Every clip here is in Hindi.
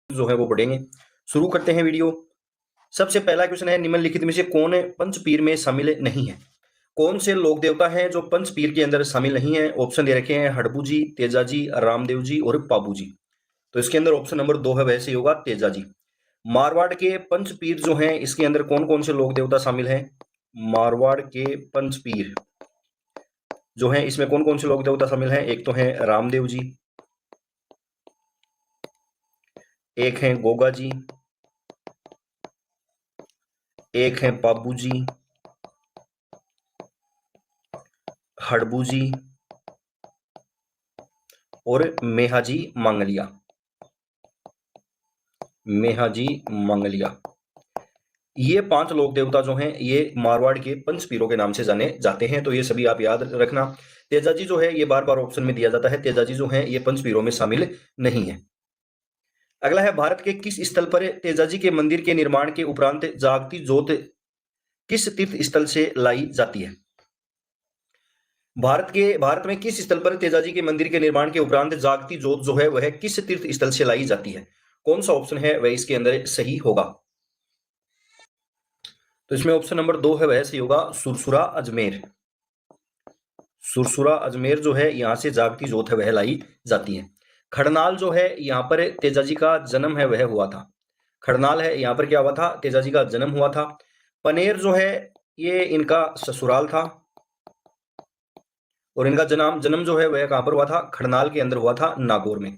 जो है वो बढ़ेंगे। शुरू करते हैं वीडियो। सबसे पहला क्वेश्चन है, निम्नलिखित में से कौन पंचपीर में शामिल नहीं है? कौन से लोक देवता हैं जो पंचपीर के अंदर शामिल नहीं है? ऑप्शन दे रखे हैं हडबू जी, तेजा जी, रामदेव जी और पाबू जी। तो इसके अंदर ऑप्शन नंबर 2 है, वह सही होगा, तेजा जी। मारवाड़ के पंचपीर जो हैं, इसके अंदर कौन कौन से लोक देवता शामिल हैं? मारवाड़ के पंचपीर जो हैं, इसमें कौन कौन से लोक देवता शामिल हैं? एक तो है रामदेव जी, एक है गोगा जी, एक है पाबू जी, हडबू जी और मेहाजी मांगलिया। मेहाजी मांगलिया, ये 5 लोक देवता जो हैं, ये मारवाड़ के पंचपीरों के नाम से जाने जाते हैं। तो ये सभी आप याद रखना। तेजाजी जो है, ये बार बार ऑप्शन में दिया जाता है, तेजाजी जो है ये पंचपीरों में शामिल नहीं है। अगला है, भारत के किस स्थल पर तेजाजी के मंदिर के निर्माण के उपरांत जागती जोत किस तीर्थ स्थल से लाई जाती है? भारत में किस स्थल पर तेजाजी के मंदिर के निर्माण के उपरांत जागती जोत जो है वह किस तीर्थ स्थल से लाई जाती है? कौन सा ऑप्शन है वह इसके अंदर सही होगा? तो इसमें ऑप्शन नंबर 2 है, वह सही होगा, सुरसुरा अजमेर। सुरसुरा अजमेर जो है, यहां से जागती जोत है वह लाई जाती है। खड़नाल जो है, यहाँ पर तेजाजी का जन्म है वह हुआ था। खड़नाल है, यहाँ पर क्या हुआ था? तेजाजी का जन्म हुआ था। पनेर जो है, ये इनका ससुराल था और इनका जन्म जो है वह कहां पर हुआ था? खड़नाल के अंदर हुआ था, नागौर में।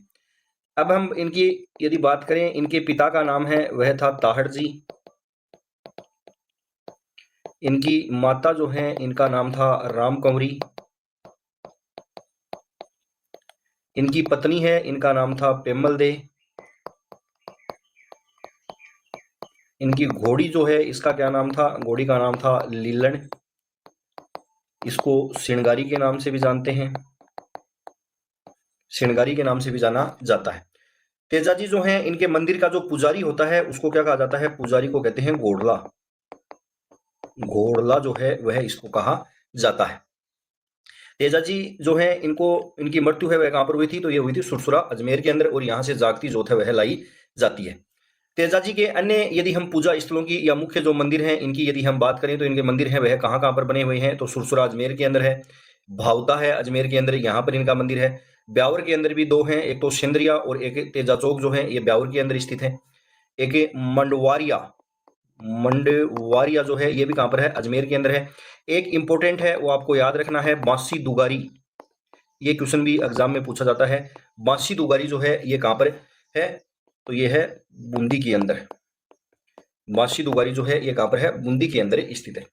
अब हम इनकी यदि बात करें, इनके पिता का नाम है वह था ताहड़ जी। इनकी माता जो है, इनका नाम था राम कंवरी। इनकी पत्नी है, इनका नाम था पेमल दे। इनकी घोड़ी जो है, इसका क्या नाम था? घोड़ी का नाम था लीलन। इसको सिणगारी के नाम से भी जानते हैं, सिणगारी के नाम से भी जाना जाता है। तेजाजी जो है, इनके मंदिर का जो पुजारी होता है उसको क्या कहा जाता है? पुजारी को कहते हैं घोड़ला। घोड़ला जो है वह इसको कहा जाता है। तेजाजी जो है, इनकी मृत्यु है वह कहां पर हुई थी? तो ये हुई थी सुरसुरा अजमेर के अंदर, और यहां से जागती जोत है वह लाई जाती है। तेजाजी के अन्य यदि हम पूजा स्थलों की या मुख्य जो मंदिर हैं इनकी यदि हम बात करें, तो इनके मंदिर हैं वह कहां कहां पर बने हुए हैं? तो सुरसुरा अजमेर के अंदर है, भावता है अजमेर के अंदर, यहाँ पर इनका मंदिर है। ब्यावर के अंदर भी 2 हैं, एक तो सिंदरिया और एक तेजा चौक जो है, ये ब्यावर के अंदर स्थित है। एक मंडवारिया, मंडवारिया जो है, ये भी कहां पर है? अजमेर के अंदर है। एक इंपॉर्टेंट है, वो आपको याद रखना है, बांसी दुगारी। ये क्वेश्चन भी एग्जाम में पूछा जाता है। बांसी दुगारी जो है, ये कहां पर है? तो ये है बूंदी के अंदर। बांसी दुगारी जो है, ये कहां पर है? बूंदी के अंदर स्थित है।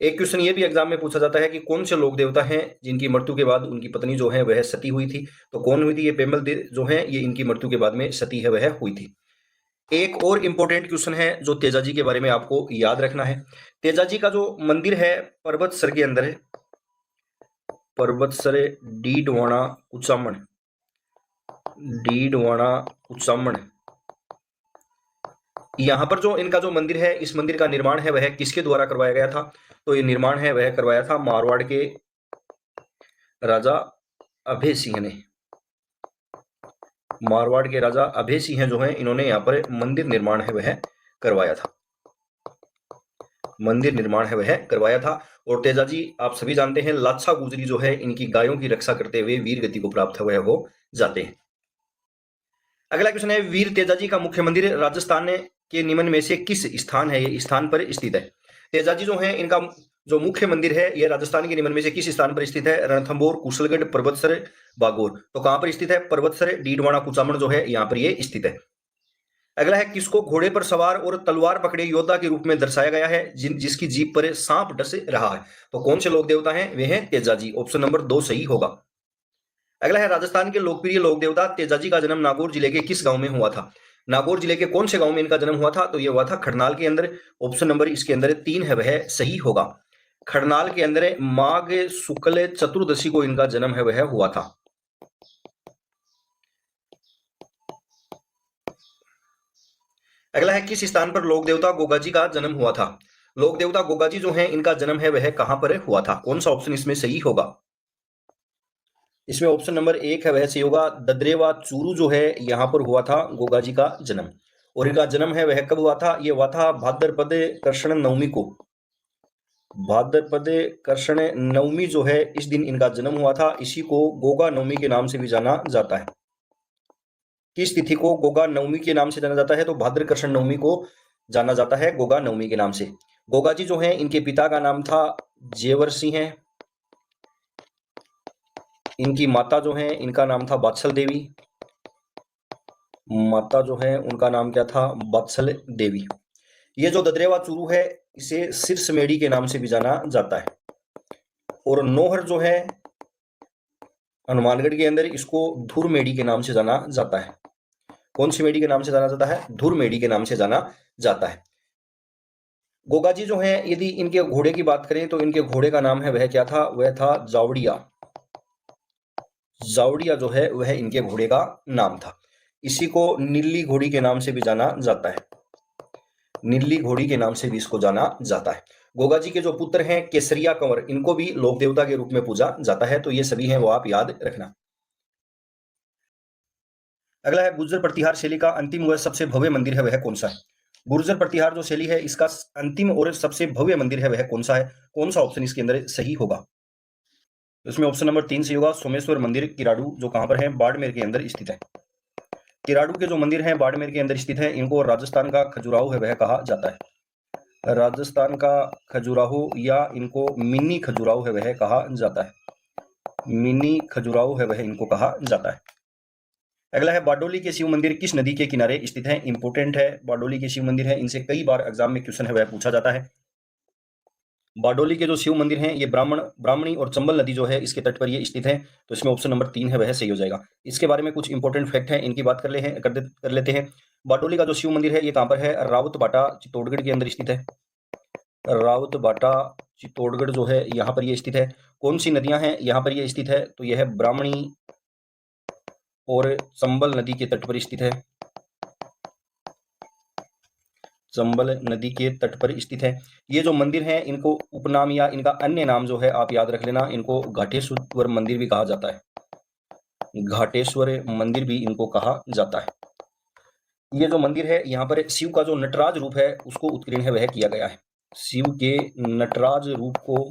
एक क्वेश्चन ये भी एग्जाम में पूछा जाता है कि कौन से लोक देवता हैं जिनकी मृत्यु के बाद उनकी पत्नी जो है वह सती हुई थी? तो कौन हुई थी? ये पेमल जो है, ये इनकी मृत्यु के बाद में सती है वह हुई थी। एक और इंपॉर्टेंट क्वेश्चन है जो तेजाजी के बारे में आपको याद रखना है। तेजाजी का जो मंदिर है पर्वतसर के अंदर है, पर्वतसर डीडवाना कुचामन, डीडवाना कुचामन। यहाँ पर जो इनका जो मंदिर है, इस मंदिर का निर्माण है वह किसके द्वारा करवाया गया था? तो ये निर्माण है वह करवाया था मारवाड़ के राजा अभय सिंह ने। मारवाड़ के राजा अभय सिंह जो हैं, इन्होंने यहाँ पर मंदिर निर्माण है वह करवाया था। मंदिर निर्माण है वह करवाया था। और तेजाजी आप सभी जानते हैं, लाच्छा गुजरी जो है, इनकी गायों की रक्षा करते हुए वीर गति को प्राप्त हुए हो जाते हैं। अगला क्वेश्चन है, वीर तेजाजी का मुख्य मंदिर राजस्थान के निम्न में से किस स्थान है, ये स्थान पर स्थित है? तेजाजी जो है, इनका जो मुख्य मंदिर है यह राजस्थान के निम्न में से किस स्थान पर स्थित है? रणथंभौर, कुशलगढ़, पर्वतसर, बागौर। तो कहां पर स्थित है? पर्वतसर डीडवाना कुचामन जो है, यहां पर ये स्थित है। अगला है, किसको घोड़े पर सवार और तलवार पकड़े योद्धा के रूप में दर्शाया गया है जिसकी जीप पर सांप डस रहा है? तो कौन से लोक देवता हैं? वे हैं तेजाजी। ऑप्शन नंबर 2 सही होगा। अगला है, राजस्थान के लोकप्रिय लोक देवता तेजाजी का जन्म नागौर जिले के किस गांव में हुआ था? नागौर जिले के कौन से गांव में इनका जन्म हुआ था? तो यह हुआ था खड़नाल के अंदर। ऑप्शन नंबर इसके अंदर 3 है वह सही होगा। खड़नाल के अंदर माघ शुक्ल चतुर्दशी को इनका जन्म है वह हुआ था। अगला है, किस स्थान पर लोक देवता गोगाजी का जन्म हुआ था? लोक देवता गोगाजी जो है, इनका जन्म है वह कहां पर हुआ था? कौन सा ऑप्शन इसमें सही होगा? इसमें ऑप्शन नंबर 1 है वह सही होगा। ददरेवा चूरू जो है यहाँ पर हुआ था गोगा जी का जन्म। और इनका जन्म है वह कब हुआ था? ये हुआ था भाद्रपद कृष्ण नवमी को। भाद्रपद कृष्ण नवमी जो है इस दिन इनका जन्म हुआ था। इसी को गोगा नवमी के नाम से भी जाना जाता है। किस तिथि को गोगा नवमी के नाम से जाना जाता है? तो भाद्र कृष्ण नवमी को जाना जाता है गोगा नवमी के नाम से। गोगा जी जो हैं इनके पिता का नाम था जेवर सिंह है। इनकी माता जो है इनका नाम था बात्सल देवी। माता जो है उनका नाम क्या था? बात्सल देवी। ये जो ददरेवा चूरू है इसे सिरसमेड़ी के नाम से भी जाना जाता है। और नोहर जो है हनुमानगढ़ के अंदर, इसको धुरमेड़ी के नाम से जाना जाता है। कौन सी मेड़ी के नाम से जाना जाता है? धुरमेड़ी के नाम से जाना जाता है। गोगा जी जो है यदि इनके घोड़े की बात करें तो इनके घोड़े का नाम है वह क्या था? वह था जावड़िया। जावड़िया जो है वह इनके घोड़े का नाम था। इसी को नीली घोड़ी के नाम से भी जाना जाता है। नीली घोड़ी के नाम से भी इसको जाना जाता है। गोगा जी के जो पुत्र हैं केसरिया कंवर, इनको भी लोक देवता के रूप में पूजा जाता है। तो ये सभी हैं वो आप याद रखना। अगला है गुर्जर प्रतिहार शैली का अंतिम व सबसे भव्य मंदिर है वह कौन सा है? गुर्जर प्रतिहार जो शैली है इसका अंतिम और सबसे भव्य मंदिर है वह कौन सा है? कौन सा ऑप्शन इसके अंदर सही होगा? इसमें ऑप्शन नंबर 3 सही होगा। सोमेश्वर मंदिर किराडू, जो कहां पर है? बाड़मेर के अंदर स्थित है। किराडू के जो मंदिर हैं बाड़मेर के अंदर स्थित है। इनको राजस्थान का खजुराहो है वह कहा जाता है। राजस्थान का खजुराहो या इनको मिनी खजुराहो है वह कहा जाता है। मिनी खजुराहो है वह इनको कहा जाता है। अगला है बारडोली के शिव मंदिर किस नदी के किनारे स्थित है? इंपोर्टेंट है। बारडोली के शिव मंदिर है, इनसे कई बार एग्जाम में क्वेश्चन है वह पूछा जाता है। बारडोली के जो शिव मंदिर हैं ये ब्राह्मणी और चंबल नदी जो है इसके तट पर ये स्थित है। तो इसमें ऑप्शन नंबर 3 है वह सही हो जाएगा। इसके बारे में कुछ इंपॉर्टेंट फैक्ट है, इनकी बात कर लेते हैं। बारडोली का जो शिव मंदिर है ये कहां पर है? रावत बाटा चित्तौड़गढ़ के अंदर स्थित है। रावत बाटा चित्तौड़गढ़ जो है यहाँ पर ये स्थित है। कौन सी नदियां हैं यहाँ पर ये स्थित है? तो यह है ब्राह्मणी और चंबल नदी के तट पर स्थित है। चंबल नदी के तट पर स्थित है। ये जो मंदिर हैं इनको उपनाम या इनका अन्य नाम जो है आप याद रख लेना, इनको घाटेश्वर मंदिर भी कहा जाता है। घाटेश्वर मंदिर भी इनको कहा जाता है। ये जो मंदिर है यहाँ पर शिव का जो नटराज रूप है उसको उत्कीर्ण है वह किया गया है। शिव के नटराज रूप को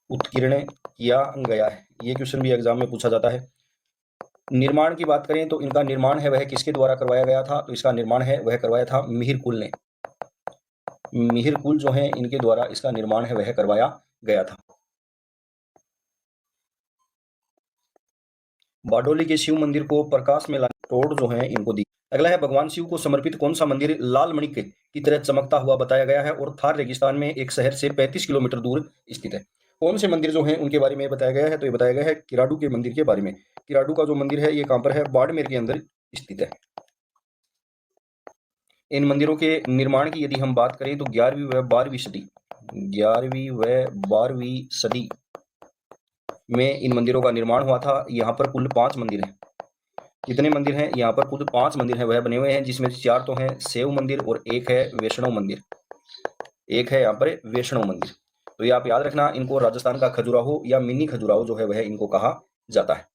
उत्कीर्ण किया गया है। ये क्वेश्चन भी एग्जाम में पूछा जाता है। निर्माण की बात करें तो इनका निर्माण है वह किसके द्वारा करवाया गया था? तो इसका निर्माण है वह करवाया था मिहिर कुल ने। मिहिर कुल जो है इनके द्वारा इसका निर्माण है वह करवाया गया था। बारडोली के शिव मंदिर को प्रकाश में लाने तोड़ जो है इनको दी। अगला है भगवान शिव को समर्पित कौन सा मंदिर लाल मणि की तरह चमकता हुआ बताया गया है और थार रेगिस्तान में एक शहर से 35 किलोमीटर दूर स्थित है? कौन से मंदिर जो हैं उनके बारे में बताया गया है? तो ये बताया गया है किराडू के मंदिर के बारे में। किराडू का जो मंदिर है ये कहां पर है? बाड़मेर के अंदर स्थित है। इन मंदिरों के निर्माण की यदि हम बात करें तो 11वीं व 12वीं सदी 11वीं व 12वीं सदी में इन मंदिरों का निर्माण हुआ था। यहाँ पर कुल 5 मंदिर हैं। कितने मंदिर हैं? यहाँ पर कुल 5 मंदिर हैं वह बने हुए हैं, जिसमें 4 तो हैं शैव मंदिर और एक है वैष्णव मंदिर। एक है यहाँ पर वैष्णव मंदिर। तो ये आप याद रखना, इनको राजस्थान का खजुराहो या मिनी खजुराहो जो है वह इनको कहा जाता है।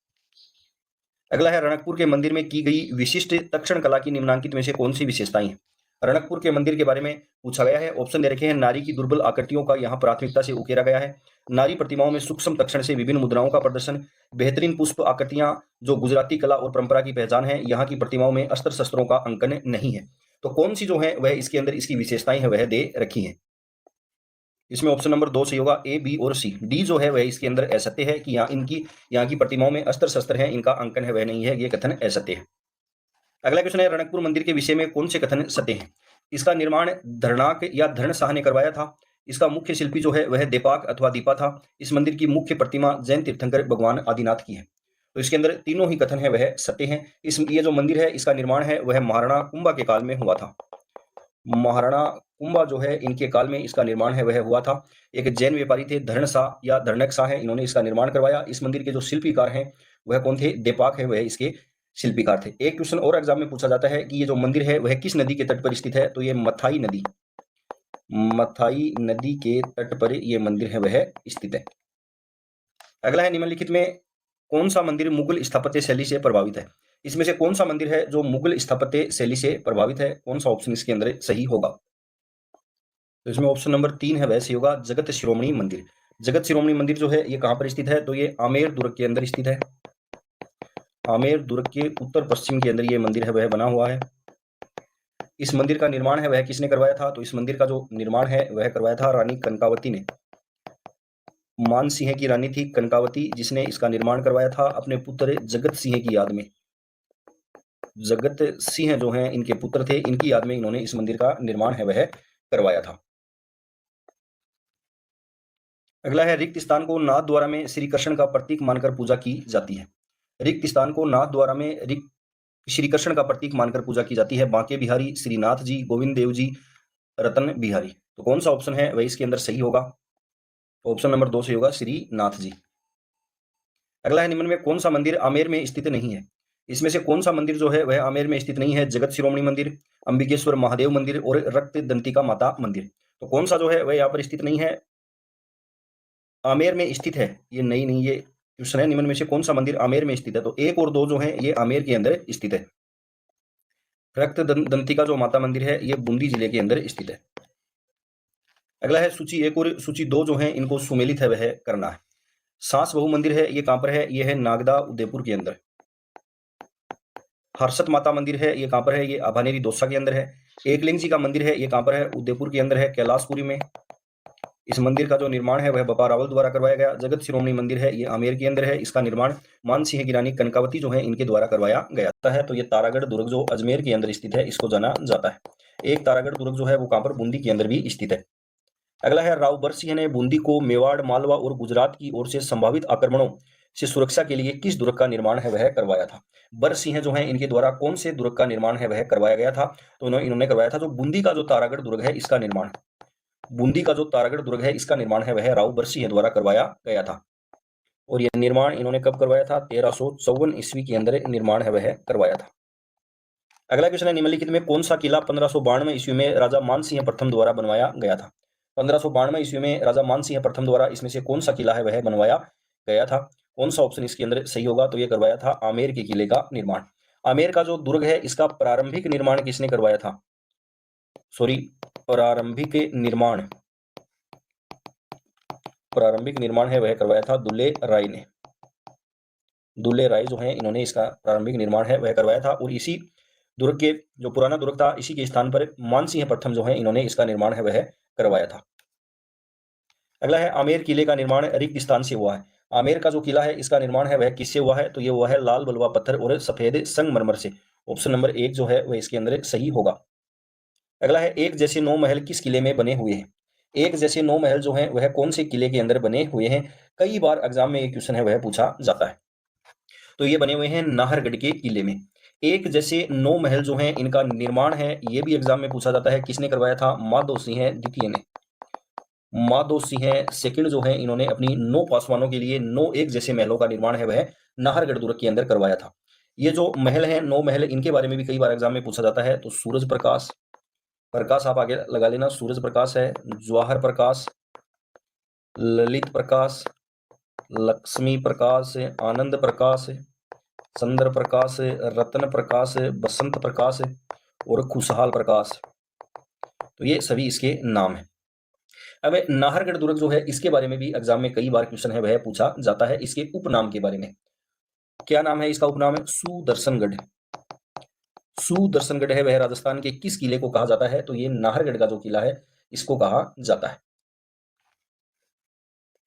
अगला है रणकपुर के मंदिर में की गई विशिष्ट तक्षण कला की निम्नांकित में से कौन सी विशेषताएं हैं? रणकपुर के मंदिर के बारे में पूछा गया है। ऑप्शन दे रखे हैं। नारी की दुर्बल आकृतियों का यहाँ प्राथमिकता से उकेरा गया है। नारी प्रतिमाओं में सूक्ष्म तक्षण से विभिन्न मुद्राओं का प्रदर्शन। बेहतरीन पुष्प आकृतियां जो गुजराती कला और परंपरा की पहचान है। यहाँ की प्रतिमाओं में अस्त्र शस्त्रों का अंकन नहीं है। तो कौन सी जो है वह इसके अंदर इसकी विशेषताएं है वह दे रखी है। इसमें ऑप्शन नंबर 2 सही होगा। ए, बी और सी। डी जो है वह इसके अंदर असत्य है कि यहाँ की प्रतिमाओं में अस्त्र शस्त्र है, इनका अंकन है वह नहीं है, ये कथन असत्य है। अगला क्वेश्चन है रणकपुर मंदिर के विषय में कौन से कथन सत्य हैं? इसका निर्माण धरणाक या धरण शाह ने करवाया था। इसका मुख्य शिल्पी जो है वह दीपाक अथवा दीपा था। इस मंदिर की मुख्य प्रतिमा जैन तीर्थंकर भगवान आदिनाथ की है। तो इसके अंदर तीनों ही कथन है वह सत्य हैं। ये जो मंदिर है इसका निर्माण है वह महाराणा कुंभा के काल में हुआ था। महाराणा कुंभा जो है इनके काल में इसका निर्माण है वह हुआ था। एक जैन व्यापारी थे धरण शाह या धरणक शाह है, इन्होंने इसका निर्माण करवाया। इस मंदिर के जो शिल्पीकार हैं वह कौन थे? दीपाक है वह इसके शिल्पीकार थे। एक क्वेश्चन और एग्जाम में पूछा जाता है कि ये जो मंदिर है वह किस नदी के तट पर स्थित है? तो ये मथाई नदी के तट पर ये मंदिर है वह स्थित है। अगला है निम्नलिखित में कौन सा मंदिर मुगल स्थापत्य शैली से प्रभावित है? इसमें से कौन सा मंदिर है जो मुगल स्थापत्य शैली से प्रभावित है? कौन सा ऑप्शन इसके अंदर सही होगा? तो इसमें ऑप्शन नंबर 3 है वह सही होगा, जगत शिरोमणि मंदिर। जगत शिरोमणि मंदिर जो है ये कहां पर स्थित है? तो ये आमेर दुर्ग के अंदर स्थित है। आमेर दुर्ग के उत्तर पश्चिम के अंदर ये मंदिर है वह बना हुआ है। इस मंदिर का निर्माण है वह किसने करवाया था? तो इस मंदिर का जो निर्माण है वह करवाया था रानी कनकावती ने। मान सिंह की रानी थी कनकावती, जिसने इसका निर्माण करवाया था अपने पुत्र जगत सिंह की याद में। जगत सिंह जो हैं इनके पुत्र थे, इनकी याद में इन्होंने इस मंदिर का निर्माण है वह करवाया था। अगला है रिक्त स्थान को नाथ द्वारा में श्री कृष्ण का प्रतीक मानकर पूजा की जाती है। रिक्त स्थान को नाथ द्वारा में श्री कृष्ण का प्रतीक मानकर पूजा की जाती है। बांके बिहारी, श्रीनाथ जी, गोविंद देव जी, रतन बिहारी। तो कौन सा ऑप्शन है वह इसके अंदर सही होगा? ऑप्शन नंबर 2 सही होगा, श्रीनाथ जी। अगला है निम्न में कौन सा मंदिर आमेर में स्थित नहीं है? इसमें से कौन सा मंदिर जो है वह आमेर में स्थित नहीं है? जगत शिरोमणि मंदिर, अंबिकेश्वर महादेव मंदिर और रक्त दंतिका माता मंदिर। तो कौन सा जो है वह यहाँ पर स्थित नहीं है, आमेर में स्थित है? ये नहीं, ये क्वेश्चन है निम्न में से कौन सा मंदिर आमेर में स्थित है? तो 1 और 2 जो है ये आमेर के अंदर स्थित है। रक्त दंतिका जो माता मंदिर है ये बूंदी जिले के अंदर स्थित है। अगला है सूची 1 और सूची 2 जो है इनको सुमेलित है वह करना है। सास बहु मंदिर है ये कहां पर है? ये है नागदा उदयपुर के अंदर। हर्षद माता मंदिर है ये कहां पर है? ये अभानेरी दौसा के अंदर है। एकलिंग जी का मंदिर है ये कहां पर है? उदयपुर के अंदर है, कैलाशपुरी में। इस मंदिर का जो निर्माण है वह बप्पा रावल द्वारा करवाया गया। जगत शिरोमणि मंदिर है ये आमेर के अंदर है। इसका निर्माण मान सिंह की रानी कनकावती जो है इनके द्वारा करवाया गया है। तो ये तारागढ़ दुर्ग जो अजमेर के अंदर स्थित है इसको जाना जाता है। एक तारागढ़ दुर्ग जो है वो कहां पर? बूंदी के अंदर भी स्थित है। अगला है राव बरसिंह ने बूंदी को मेवाड़, मालवा और गुजरात की ओर से संभावित आक्रमणों से सुरक्षा के लिए किस दुर्ग का निर्माण है वह करवाया था? बरसिंह जो है इनके द्वारा कौन से दुर्ग का निर्माण है वह करवाया गया था? तो इन्होंने करवाया था जो बूंदी का जो तारागढ़ दुर्ग है इसका निर्माण। बूंदी का जो तारागढ़ दुर्ग है इसका निर्माण है वह राव बरसिंह द्वारा करवाया गया था। और यह निर्माण इन्होंने कब करवाया था? 1354 ईस्वी के अंदर निर्माण है वह करवाया था। अगला क्वेश्चन है निम्नलिखित में कौन सा किला 1592 ईस्वी में राजा मानसिंह प्रथम द्वारा बनवाया गया था? 1592 ईस्वी में राजा मानसिंह प्रथम द्वारा इसमें से कौन सा किला है वह बनवाया गया था? कौन सा ऑप्शन इसके अंदर सही होगा? तो यह करवाया था आमेर के किले का निर्माण। आमेर का जो दुर्ग है इसका प्रारंभिक निर्माण किसने करवाया था? प्रारंभिक निर्माण है वह करवाया था दुल्ले राय ने। दुल्ले राय जो है इन्होंने इसका प्रारंभिक निर्माण है वह करवाया था। और इसी दुर्ग के जो पुराना दुर्ग था इसी के स्थान पर मानसिंह प्रथम जो है इन्होंने इसका निर्माण है वह करवाया था। अगला है आमेर किले का निर्माण रिक्त स्थान से हुआ है। आमेर का जो किला है इसका निर्माण है वह किससे हुआ है? तो ये हुआ है लाल बलुआ पत्थर और सफेद संगमरमर से। ऑप्शन नंबर 1 जो है वह इसके अंदर सही होगा। अगला है एक जैसे 9 महल किस किले में बने हुए हैं? एक जैसे 9 महल जो है वह कौन से किले के अंदर बने हुए हैं? कई बार एग्जाम में एक क्वेश्चन है वह पूछा जाता है। तो ये बने हुए हैं नाहरगढ़ के किले में। एक जैसे 9 महल जो हैं इनका निर्माण है ये भी एग्जाम में पूछा जाता है। किसने करवाया था? माधो सिंह द्वितीय ने। माधो सिंह सेकंड जो है इन्होंने अपनी 9 पासवानों के लिए 9 एक जैसे महलों का निर्माण है वह नाहरगढ़ दुर्ग के अंदर करवाया था। ये जो महल हैं 9 महल इनके बारे में भी कई बार एग्जाम में पूछा जाता है। तो सूरज प्रकाश, प्रकाश आप आगे लगा लेना, सूरज प्रकाश है, जवाहर प्रकाश, ललित प्रकाश, लक्ष्मी प्रकाश, आनंद प्रकाश, चंद्र प्रकाश, रत्न प्रकाश, बसंत प्रकाश और खुशहाल प्रकाश। तो ये सभी इसके नाम हैं। अब नाहरगढ़ दुर्ग जो है इसके बारे में भी एग्जाम में कई बार क्वेश्चन है वह पूछा जाता है। इसके उपनाम के बारे में, क्या नाम है इसका? उपनाम है सुदर्शनगढ़। सुदर्शनगढ़ है वह राजस्थान के किस किले को कहा जाता है? तो ये नाहरगढ़ का जो किला है इसको कहा जाता है।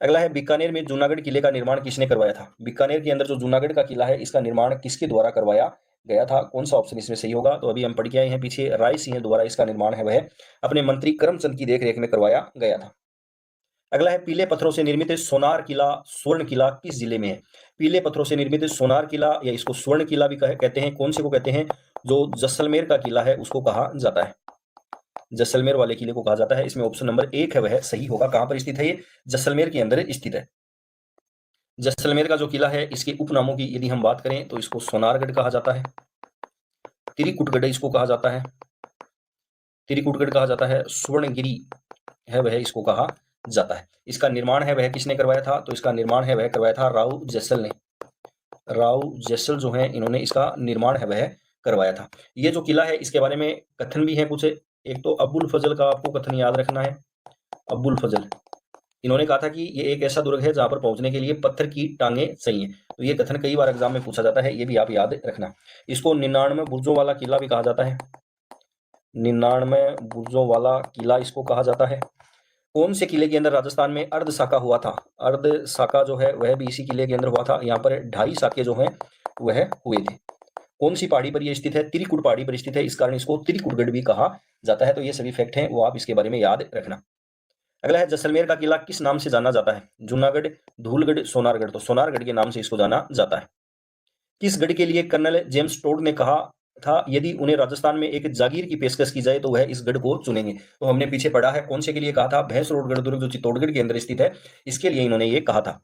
अगला है बीकानेर में जूनागढ़ किले का निर्माण किसने करवाया था? बीकानेर के अंदर जो जूनागढ़ का किला है इसका निर्माण किसके द्वारा करवाया गया था? कौन सा ऑप्शन इसमें सही होगा? तो अभी हम पढ़ के आए हैं पीछे, राय सिंह द्वारा इसका निर्माण है वह अपने मंत्री करमचंद की देखरेख में करवाया गया था। अगला है पीले पत्थरों से निर्मित सोनार किला, स्वर्ण किला किस जिले में है? पीले पत्थरों से निर्मित सोनार किला या इसको स्वर्ण किला भी कहते हैं। कौन से को कहते हैं? जो जैसलमेर का किला है उसको कहा जाता है। जैसलमेर वाले किले को कहा जाता है। इसमें ऑप्शन नंबर 1 है वह सही होगा। कहां पर स्थित है? ये जैसलमेर के अंदर स्थित है। जैसलमेर का जो किला है इसके उपनामों की यदि हम बात करें तो इसको सोनारगढ़ कहा जाता है, त्रिकुटगढ़ इसको कहा जाता है, त्रिकुटगढ़ कहा जाता है, स्वर्णगिरी है वह इसको कहा जाता है। इसका निर्माण है वह किसने करवाया था? तो इसका निर्माण है वह करवाया था राव जैसल ने। राव जैसल जो है इन्होंने इसका निर्माण है वह करवाया था। ये जो किला है इसके बारे में कथन भी है कुछ। एक तो अबुल फजल का आपको कथन याद रखना है। अबुल फजल इन्होंने कहा था कि ये एक ऐसा दुर्ग है जहां पर पहुंचने के लिए पत्थर की टांगे चाहिए। तो ये कथन कई बार एग्जाम में पूछा जाता है, ये भी आप याद रखना। इसको 99 बुर्जों वाला किला भी कहा जाता है। 99 बुर्जों वाला किला इसको कहा जाता है। कौन से किले के अंदर राजस्थान में अर्ध साका हुआ था? अर्ध साका जो है वह भी इसी किले के अंदर हुआ था। यहाँ पर 2.5 साके जो हैं वह हुए थे। कौन सी पहाड़ी पर यह स्थित है? त्रिकुट पहाड़ी पर स्थित है, इस कारण इसको त्रिकुटगढ़ भी कहा जाता है। तो ये सभी फैक्ट हैं वो आप इसके बारे में याद रखना। अगला है जैसलमेर का किला किस नाम से जाना जाता है? जूनागढ़, धूलगढ़, सोनारगढ़। तो सोनारगढ़ के नाम से इसको जाना जाता है। किस गढ़ के लिए कर्नल जेम्स टोड ने कहा था यदि उन्हें राजस्थान में एक जागीर की पेशकश की जाए तो वह इस गढ़ को चुनेंगे? तो हमने पीछे पढ़ा है कौन से के लिए कहा था? भैंसरोडगढ़ दुर्ग जो चित्तौड़गढ़ के अंदर स्थित है, इसके लिए इन्होंने ये कहा था।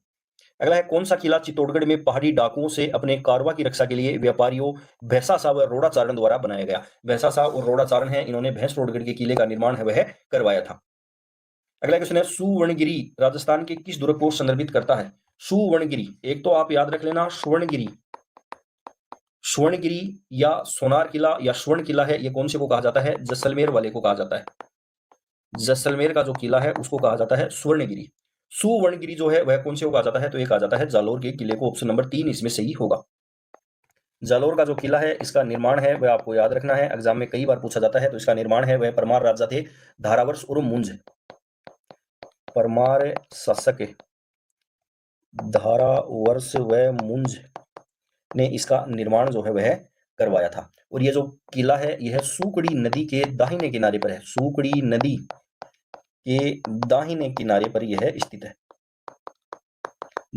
अगला है कौन सा किला चित्तौड़गढ़ में पहाड़ी डाकुओं से अपने कारवा की रक्षा के लिए व्यापारियों भैंसा साहब व रोड़ाचारण द्वारा बनाया गया? भैंसा साहब और रोड़ाचारण है, इन्होंने भैंसरोडगढ़ के किले का निर्माण है वह करवाया था। अगला क्वेश्चन है सुवर्णगिरी राजस्थान के किस दुर्ग को संदर्भित करता है? सुवर्णगिरी, एक तो आप याद रख लेना स्वर्णगिरी, स्वर्णगिरी या सोनार किला या स्वर्ण किला है, ये कौन से को कहा जाता है? जैसलमेर वाले को कहा जाता है। जैसलमेर का जो किला है उसको कहा जाता है स्वर्णगिरी। सुवर्णगिरी जो है वह कौन से को कहा जाता है? तो ये कहा जाता है जालोर के किले को। ऑप्शन नंबर 3 इसमें सही होगा। जालोर का जो किला है इसका निर्माण है वह आपको याद रखना है, एग्जाम में कई बार पूछा जाता है। तो इसका निर्माण है वह परमार राजा थे धारावर्ष और मुंज, परमार शासक धारावर्ष व मुंज ने इसका निर्माण जो है वह करवाया था। और ये जो किला है यह सूकड़ी नदी के दाहिने किनारे पर है। सूकड़ी नदी के दाहिने किनारे पर यह स्थित है।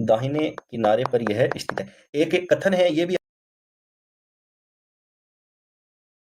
दाहिने किनारे पर यह स्थित है। एक कथन है ये भी